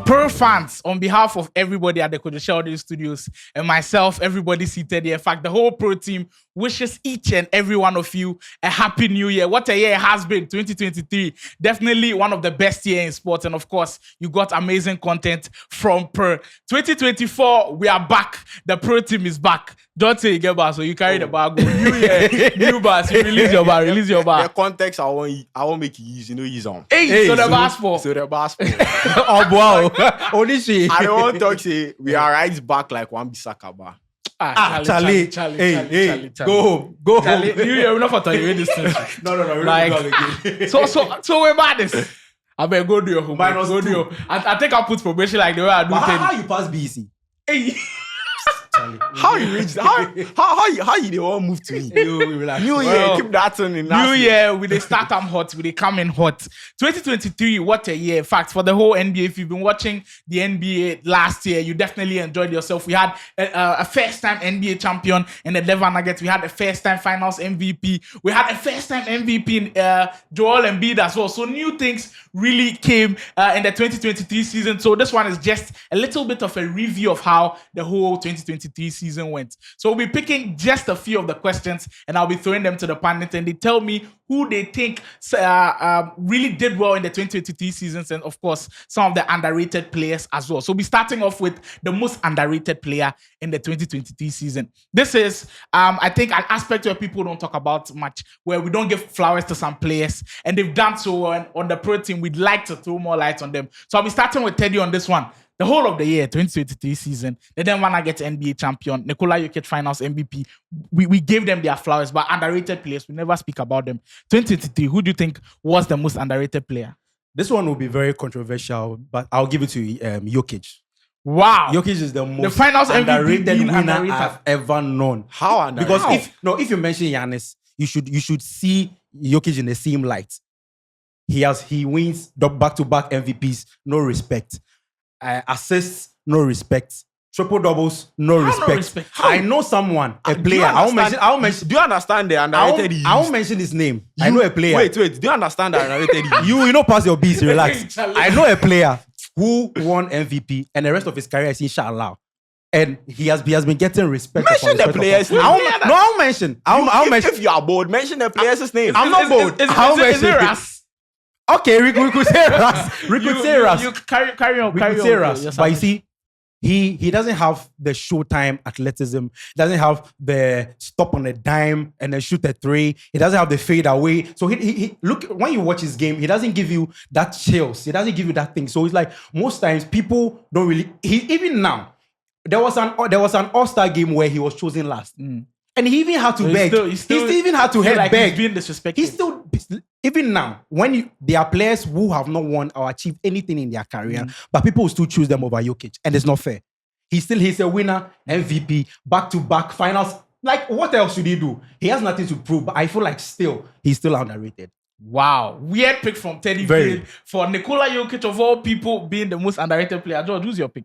Pearl fans, on behalf of everybody at the Kojo Audio Studios and myself, everybody seated here, in fact, the whole Pro team wishes each and every one of you a happy new year. What a year it has been, 2023. Definitely one of the best years in sports. And of course, you got amazing content from Pearl. 2024, we are back. The Pro team is back. Don't say you get bar, so you carry the bar. Go. New year, new bars. You release your bar. Release your bar. The context I won't make you use. You know, use on. Hey, so the basketball. So the basketball. Oh wow! Only she. I don't want to talk. Say we are right back like one Bisaka bar. Charlie. Hey, go home. Go Charlie, home. New year, we're not for telling you this thing. No. We're Like- not again. So we're about this. I better go do your homework. Minus Go do two. your. I think I'll put probation like the way I do But how things. you pass BC? Hey. How you reach? How you they all move to me? You relax. New year, Well, keep that on in. New year, we they start them hot, we they come in hot. 2023, what a year. In fact, for the whole NBA, if you've been watching the NBA last year, you definitely enjoyed yourself. We had a first-time NBA champion in the Denver Nuggets. We had a first-time Finals MVP. We had a first-time MVP in Joel Embiid as well. So new things really came in the 2023 season. So this one is just a little bit of a review of how the whole 2023 season went. So we'll be picking just a few of the questions and I'll be throwing them to the panelists and they tell me who they think really did well in the 2023 seasons and of course some of the underrated players as well. So we'll be starting off with the most underrated player in the 2023 season. This is I think an aspect where people don't talk about much, where we don't give flowers to some players and they've done so on the Pro team. We'd like to throw more light on them. So I'll be starting with Teddy on this one. The whole of the year, 2023 season, they then want to get NBA champion, Nikola Jokic Finals MVP. We gave them their flowers, but underrated players, we never speak about them. 2023, who do you think was the most underrated player? This one will be very controversial, but I'll give it to Jokic. Wow. Jokic is the most Finals MVP underrated being winner underrated. I've ever known. How underrated? Because if you mention Giannis, you should see Jokic in the same light. He wins the back-to-back MVPs, no respect. Assists, no respect. Triple doubles, no respect. How? I know someone, a Do player. you I won't mention. Do you understand the underrated? he I won't used? mention his name. I know a player. Wait. Do you understand the underrated? he used? You know, pass your beats. Relax. Charlie. I know a player who won MVP, and the rest of his career is inshallah. And he has been getting respect. Mention upon the respect player's upon- name. I'll mention. I'll mention. If you are bold, mention the player's name. I'm not bold. I'll Is it mention. Ras? Okay, we could say Ras. We could say Ras. You carry on. We Carry could on. say Ras. Yes, But you see, he doesn't have the showtime athleticism. He doesn't have the stop on a dime and then shoot a three. He doesn't have the fade away. So he look, when you watch his game, he doesn't give you that chills. He doesn't give you that thing. So it's like most times people don't really. Even now, there was an All-Star game where he was chosen last. And he even had to beg. He still even had to feel head like beg. he's being disrespected. He's still, even now, there are players who have not won or achieved anything in their career, but people will still choose them over Jokic, and it's not fair. He's a winner, MVP, back-to-back finals. Like, what else should he do? He has nothing to prove, but I feel like he's still underrated. Wow. Weird pick from Teddy Very. Beard for Nikola Jokic of all people being the most underrated player. George, who's your pick?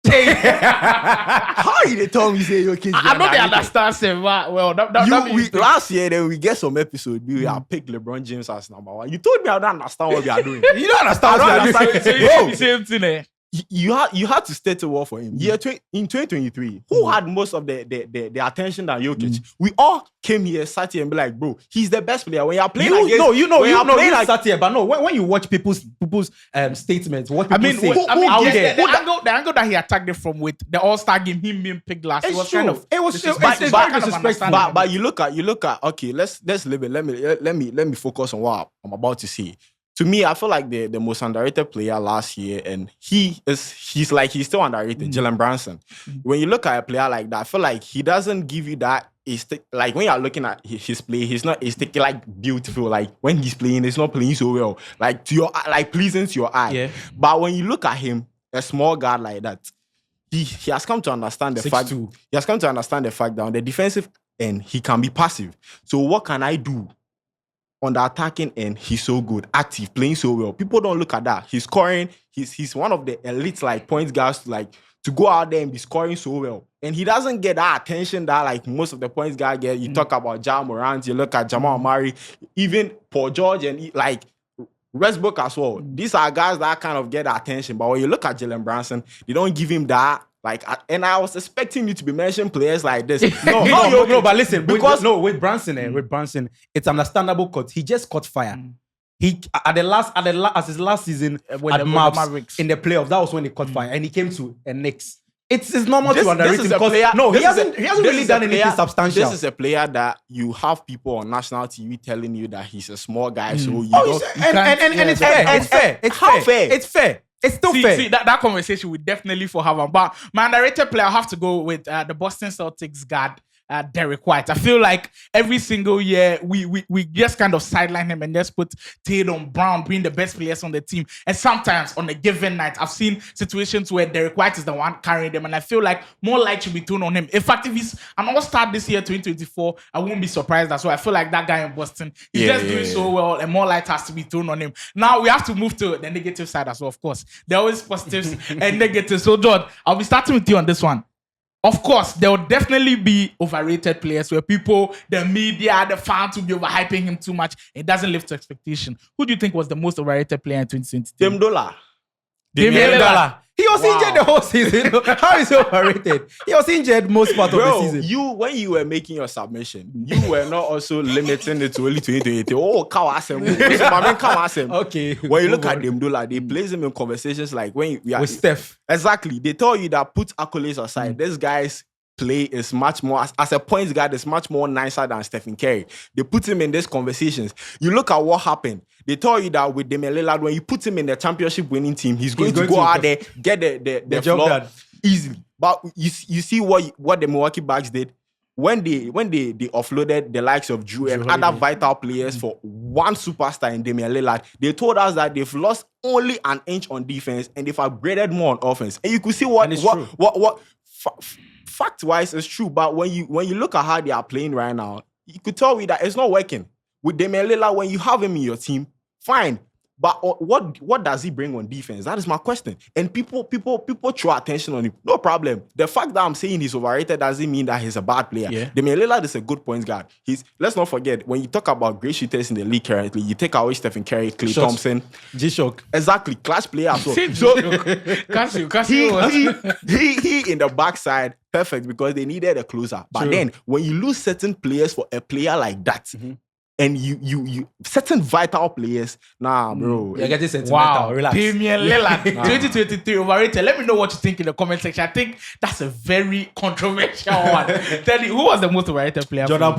How you tell me say Jokic? I know they understand, sir. Well, that means Last year, then we get some episode. We have picked LeBron James as number one. You told me I don't understand what we are doing. You don't understand I what don't we are doing. understand. so you Bro, say the same thing, eh? you had to stay to war for him. In 2023, who had most of the attention than Jokic? We all came here, sat here, and be like, bro, he's the best player. When you're playing You sat here, but no, when you watch people's statements, what people say out there, the angle that he attacked it from with the All-Star game, him being picked last, it It's was true. kind of It was disrespectful. it's So I very kind of disrespectful. understand But it. you look at okay, let's leave it. Let me focus on what I'm about to say. To me, I feel like the most underrated player last year, and he's still underrated, Jalen Brunson. When you look at a player like that, I feel like he doesn't give you that like when you're looking at his play, he's not aesthetic like beautiful. Like when he's playing, he's not playing so well, like to your like pleasing to your eye. Yeah. But when you look at him, a small guard like that, he has come to understand the 6'2". fact. He has come to understand the fact that on the defensive end, he can be passive. So what can I do? On the attacking end, he's so good, active, playing so well. People don't look at that. He's scoring. He's one of the elite like points guys to go out there and be scoring so well. And he doesn't get that attention that like most of the points guys get. You talk about Ja Morant, you look at Jamal Murray, even Paul George, and Westbrook as well. These are guys that kind of get attention. But when you look at Jalen Brunson, they don't give him that. And I was expecting you to be mentioning players like this. No, but listen, because with Brunson, it's understandable because he just caught fire. He as his last season at Mavericks in the playoffs, that was when he caught fire, and he came to a Knicks. It's normal to underrate him because he hasn't really done anything substantial. This is a player that you have people on national TV telling you that he's a small guy, so you it's fair. It's fair. It's still fair. See, that conversation we definitely for have. But my underrated player, I have to go with the Boston Celtics guard, Derek White. I feel like every single year we just kind of sideline him and just put Tatum, Brown being the best players on the team. And sometimes on a given night, I've seen situations where Derek White is the one carrying them, and I feel like more light should be thrown on him. In fact, if he's an all-star this year, 2024, I won't be surprised as well. I feel like that guy in Boston, he's doing so well, and more light has to be thrown on him. Now we have to move to the negative side as well, of course. There are always positives and negatives. So, George, I'll be starting with you on this one. Of course, there will definitely be overrated players where people, the media, the fans will be overhyping him too much. It doesn't live to expectation. Who do you think was the most overrated player in 2022? Dame Dollar. He was injured the whole season. How is he overrated? He was injured most part of the season. When you were making your submission, you were not also limiting it to only 2020. Okay. When you look at Dame Dollar, they place him in conversations like with Steph. Exactly. They tell you that put accolades aside, this guy's play is much more, as a point guard, is much more nicer than Stephen Curry. They put him in these conversations. You look at what happened. They tell you that with Damian Lillard, when you put him in the championship winning team, he's going to go out there, get the job floor done easily. But you see what the Milwaukee Bucks did? When they offloaded the likes of Drew and other vital players for one superstar in Damian Lillard, they told us that they've lost only an inch on defense and they've upgraded more on offense. And you could see fact-wise, it's true. But when you look at how they are playing right now, you could tell me that it's not working. With Damian Lillard, when you have him in your team, fine. But what does he bring on defense? That is my question. And people throw attention on him. No problem. The fact that I'm saying he's overrated doesn't mean that he's a bad player. Yeah. Damian Lillard is a good point guard. Let's not forget, when you talk about great shooters in the league currently, you take away Stephen Curry, Klay Thompson. G-Shock. Exactly. Class player as well. He in the backside, perfect, because they needed a closer. But then when you lose certain players for a player like that, and you certain vital players, bro. You're getting sentimental. Wow. Relax. Damian Lillard, 2023 overrated. Let me know what you think in the comment section. I think that's a very controversial one. Tell me, who was the most overrated player? Jordan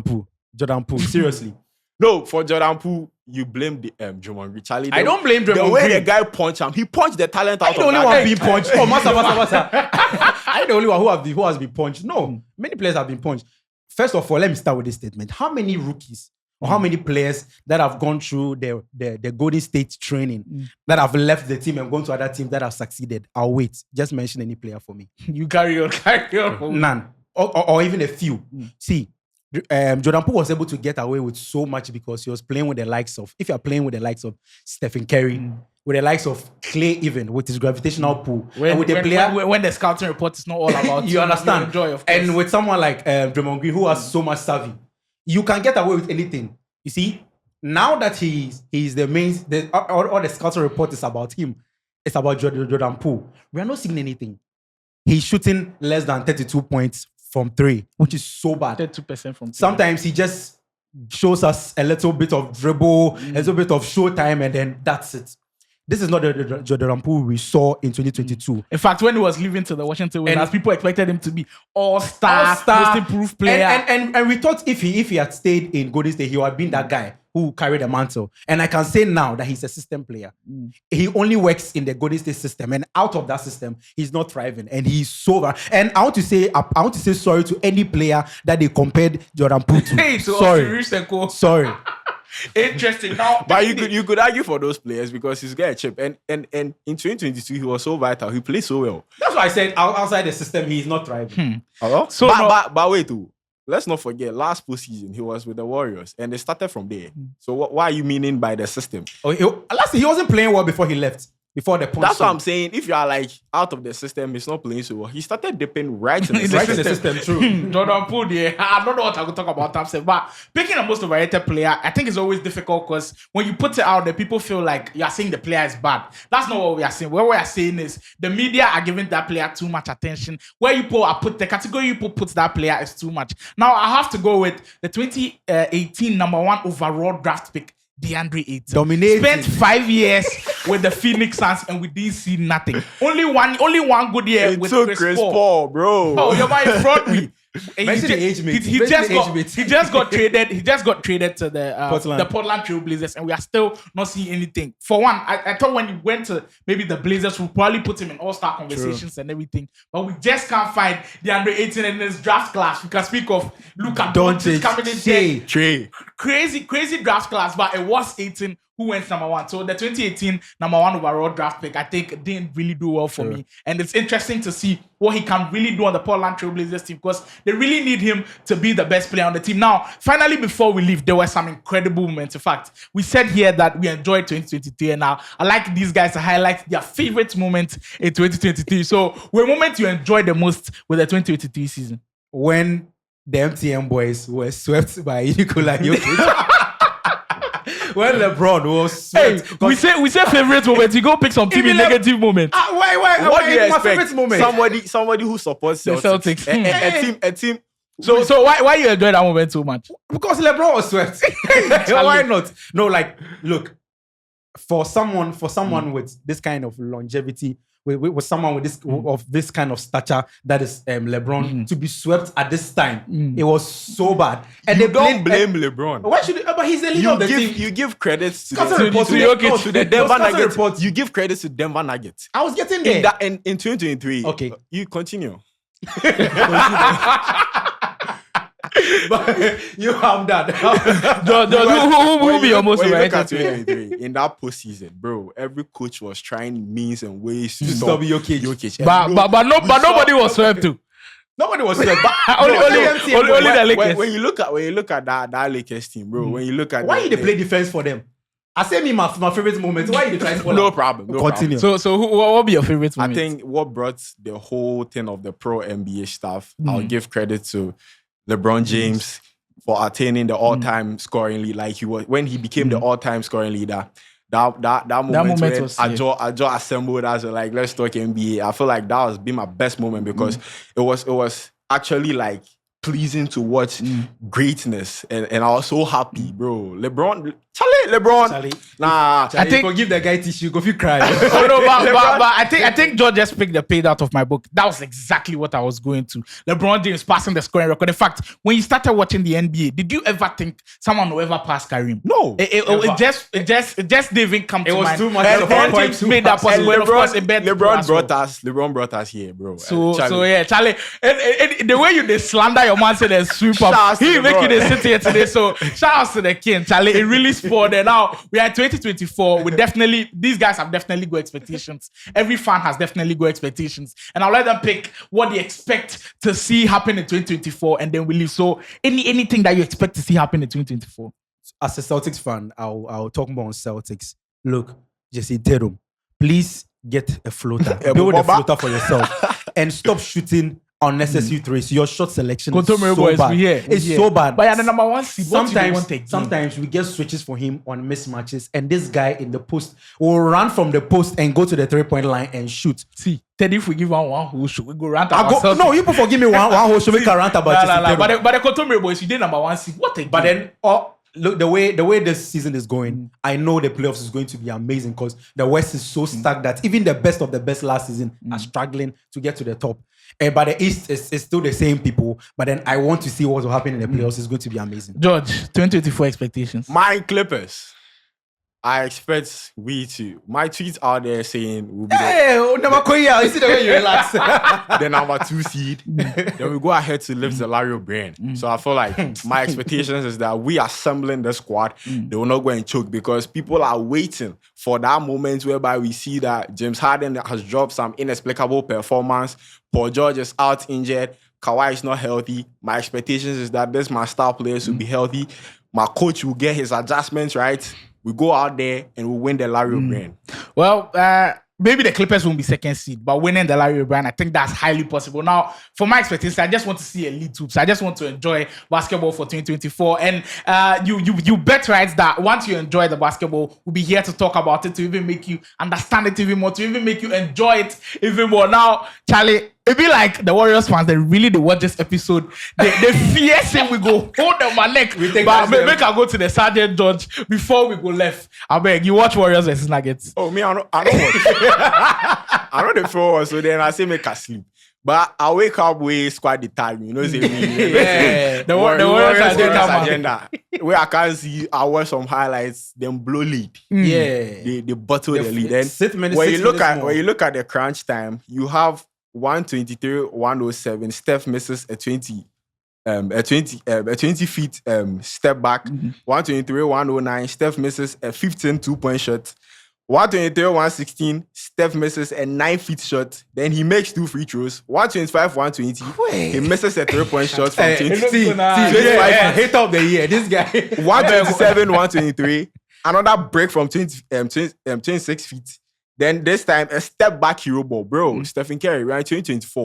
Poole. Seriously. No, for Jordan Poole, you blame the Draymond Green. I don't blame Draymond Green. The way the guy punched him, he punched the talent out of the only one being punched. Oh, Masa. I'm the only one who has been punched. No, many players have been punched. First of all, let me start with this statement. How many rookies or how many players that have gone through the Golden State training that have left the team and gone to other teams that have succeeded? I'll wait. Just mention any player for me. You carry on. None. Or even a few. See, Jordan Poole was able to get away with so much because he was playing with the likes of, if you're playing with the likes of Stephen Curry, with the likes of Klay, even with his gravitational pull, and with the player when the scouting report is not all about you understand. Enjoy, of course. And with someone like Draymond Green, who has so much savvy, you can get away with anything. You see, now that he's the main, all the scouting report is about him. It's about Jordan Poole. We are not seeing anything. He's shooting less than 32 points from 3, which is so bad. 32% from 3. Sometimes he just shows us a little bit of dribble, a little bit of showtime, and then that's it. This is not the Jordan Poole we saw in 2022. In fact, when he was leaving to the Washington Wizards, people expected him to be all-star, most improved player. And we thought if he had stayed in Golden State, he would have been that guy who carried the mantle. And I can say now that he's a system player. He only works in the Golden State system, and out of that system, he's not thriving. And he's sober. And I want to say sorry to any player that they compared Jordan Poole to. Hey, so sorry. Interesting. Now, but you could argue for those players because he's got a chip, and in 2022 he was so vital. He played so well. That's why I said outside the system he's not thriving. So, but wait, too. Let's not forget last postseason he was with the Warriors, and they started from there. So what are you meaning by the system? Last year he wasn't playing well before he left. before the punch. That's what I'm saying. If you are like out of the system, it's not playing so well. He started dipping right in the In the Right in system. the system, true. Jordan Poole, yeah. I don't know what I could talk about Thompson, but picking the most overrated player, I think it's always difficult because when you put it out there, people feel like you are saying the player is bad. That's not what we are saying. What we are saying is the media are giving that player too much attention. Where you put the category you put that player is too much. Now I have to go with the 2018 number 1 overall draft pick, DeAndre Ayton. Dominating. Spent 5 years with the Phoenix Suns and we didn't see nothing. Only one good year It with took Chris Paul. bro. Oh, your man fraud me. Mention the age mate. He Mention just the got age mate. he just got traded. He just got traded to the Portland. Portland Trail Blazers, and we are still not seeing anything. For one, I thought when he went to maybe the Blazers, we'll probably put him in all-star conversations and everything. But we just can't find DeAndre Ayton in this draft class. We can speak of Luka Doncic coming in there. Trey. Crazy draft class, but it was Ayton who went number 1. So the 2018 number 1 overall draft pick, I think didn't really do well for me. And it's interesting to see what he can really do on the Portland Trail Blazers team because they really need him to be the best player on the team. Now, finally, before we leave, there were some incredible moments. In fact, we said here that we enjoyed 2023, and now I like these guys to highlight their favorite moments in 2023. So, what moment you enjoyed the most with the 2023 season? When the MTN boys were swept by Nikola Jokic. When LeBron was Hey, swept. we say favorite moment. You go pick some team in Even negative moment. Why? What do you My expect? favorite moment. Somebody who supports The Celtics. Celtics. A team. So why you enjoy that moment so much? Because LeBron was swept. Why not? No, like, look, for someone with this kind of longevity, with someone with this kind of stature that is LeBron to be swept at this time, it was so bad. And You they don't played- blame LeBron. Why should? But he's the leader of the team. You give credits to Scouting the report to to the- Jokic. no, to the It was Denver scouting Nuggets. report. You give credits to Denver Nuggets. I was getting there. In 2023. Okay. You continue. But you have that. Who will be your most When you look overrated at player? 2023, in that postseason, bro, every coach was trying means and ways to stop Jokic. But nobody was swept too. Nobody was swept. But Only the when, Lakers. when you look at that Lakers team, bro, when you look at why they play defense for them? I say me my favorite moment. Why you try to no problem. No Continue. problem. So what will be your favorite I moment? think what brought the whole thing of the pro NBA stuff, I'll give credit to LeBron James for attaining the all-time scoring lead. Like he was when he became the all-time scoring leader. That moment when was Ajo assembled as like let's talk NBA. I feel like that was been my best moment because it was actually like pleasing to watch greatness and I was so happy, bro. LeBron. Nah, I think- think forgive the guy tissue. Go feel cry. Oh, no, but I think George just picked the page out of my book. That was exactly what I was going to. LeBron James passing the scoring record. In fact, when you started watching the NBA, did you ever think someone will ever pass Kareem? No. It just didn't even come to was mind. too much And of a LeBron point James to made that pass. possible. And of course, it bet LeBron brought us here, bro. So yeah, Charlie, and the way you they slander your man say they sweep Shout up, out to he make you LeBron. they sit here today. So shout out to the king, Charlie. It really spoiled it. Now we are in 2024. These guys have definitely good expectations. Every fan has definitely good expectations, and I'll let them pick what they expect to see happen in 2024, and then we leave. So anything that you expect to see happen in 2024. As a Celtics fan, I'll talk more on Celtics. Look, Jesse Tatum, please get a floater. Build a floater for yourself and stop shooting unnecessary threes. Your shot selection is Contour so boys, bad. we here. It's We here. so bad. But yeah, the number one seed. What do you want again? Sometimes we get switches for him on mismatches, and this guy in the post will run from the post and go to the 3-point line and shoot. See, Teddy, if we give one who should we go rant I about go, no, you people give me one whole show. We can rant about Jesse Tatum. But the Contour boys, you did number one seed. What again? But then, look, the way this season is going, I know the playoffs is going to be amazing because the West is so stacked that even the best of the best last season are struggling to get to the top. But the East is still the same people. But then I want to see what will happen in the playoffs. It's going to be amazing. George, 2024 expectations. My Clippers. I expect my tweets out there saying we'll be You see the way you relax. the number 2 seed. Then we go ahead to lift the Lario brand. So I feel like my expectations is that we assembling the squad. They will not go and choke because people are waiting for that moment whereby we see that James Harden has dropped some inexplicable performance. Paul George is out injured. Kawhi is not healthy. My expectations is that my star players will be healthy. My coach will get his adjustments right. We go out there and we win the Lario brand. Well, maybe the Clippers won't be second seed, but winning the Larry O'Brien, I think that's highly possible. Now, for my expectations, I just want to see elite hoops. I just want to enjoy basketball for 2024. And you bet right that once you enjoy the basketball, we'll be here to talk about it, to even make you understand it even more, to even make you enjoy it even more. Now, Charlie, it be like the Warriors fans, they watch this episode. They fear say we go hold them my neck. But make I go to the Sergeant Judge before we go left. I beg you watch Warriors versus Nuggets. Oh, me, I don't watch. I know the floor, so then I say make a sleep. But I wake up way squad the time, you know. Say me, Yeah, the Warriors agenda. Where I can see, I watch some highlights. Them blow lead. Yeah. They bottle the lead. Then 6 minutes. when you look at the crunch time, you have 123-107. Steph misses a 20 feet step back. 123-109. Steph misses a 15 2-point shot. 123-116. Steph misses a 9-feet shot. Then he makes 2 free throws. 125-120. He misses a 3-point shot from 20. Hit up the year. This guy. 127-123. Another break from 26 feet. Then this time, a step back hero ball. Bro, Stephen Curry, we're in 2024.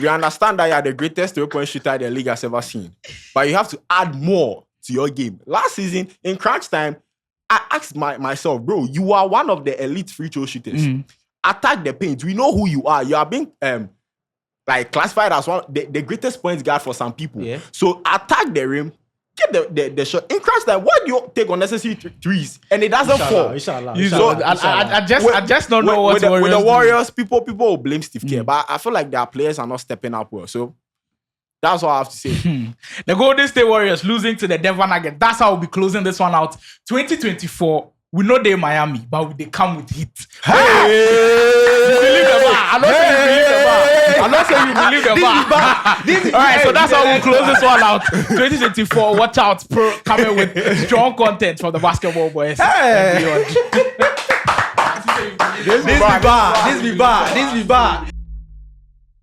We understand that you are the greatest 3-point shooter the league has ever seen. But you have to add more to your game. Last season, in crunch time, I asked myself, bro, you are one of the elite free throw shooters. Attack the paint. We know who you are. You are being classified as one the greatest point guard for some people. Yeah. So attack the rim. Get the shot. In crunch time, why do you take unnecessary threes? And it doesn't fall. Inshallah. So, I just don't know what with the Warriors do. people will blame Steve Kerr, but I feel like their players are not stepping up well. So that's what I have to say. The Golden State Warriors losing to the Denver Nuggets. That's how we'll be closing this one out. 2024. We know they're Miami, but they come with heat. Hey! You believe the bar? I'm not saying you believe the bar. All right, so that's how we'll close this one out. 2024. Watch out, pro coming with strong content from the basketball boys. Hey! This be bar.